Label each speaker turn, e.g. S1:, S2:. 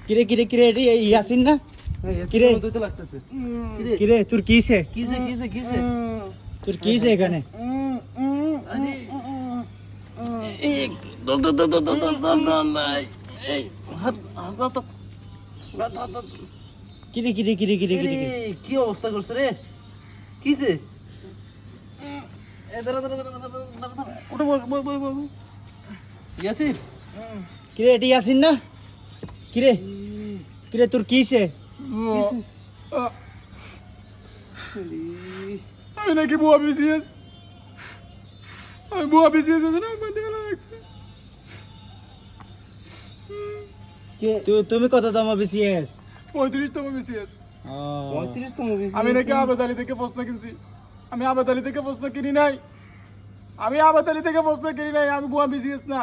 S1: কিরে কিরে কিরে রে ইয়াসিন না কিরে
S2: তুই তো লাগতেছে
S1: কিরে তোর কিসে
S2: কিসে কিসে কিসে
S1: তোর কিসে এখানে
S2: আরে এই দর দর দর দর দর দর দর নাই এই হাত হাত হাত
S1: কিরে কিরে কিরে কিরে কিরে
S2: এই কি অবস্থা করছ রে কিসে এ দাঁড়া দাঁড়া দাঁড়া দাঁড়া ওটা বই বই বই ইয়াসিন
S1: কিরে এটি ইয়াসিন না কিরে কিরে তোর কিসে
S3: আমি নাকি বুয়া বিসিএস আমি বুয়া বিসিএস আছে না বন্ধ করে রাখছি
S1: তুমি কত দাম বিসিএস
S3: 35তম বিসিএস
S2: 35তম বিসিএস
S3: আমি নাকি আবেদালি থেকে প্রশ্ন কিনছি আমি আবেদালি থেকে প্রশ্ন কিনি নাই আমি আবেদালি থেকে প্রশ্ন কিনি নাই আমি বুয়া বিসিএস না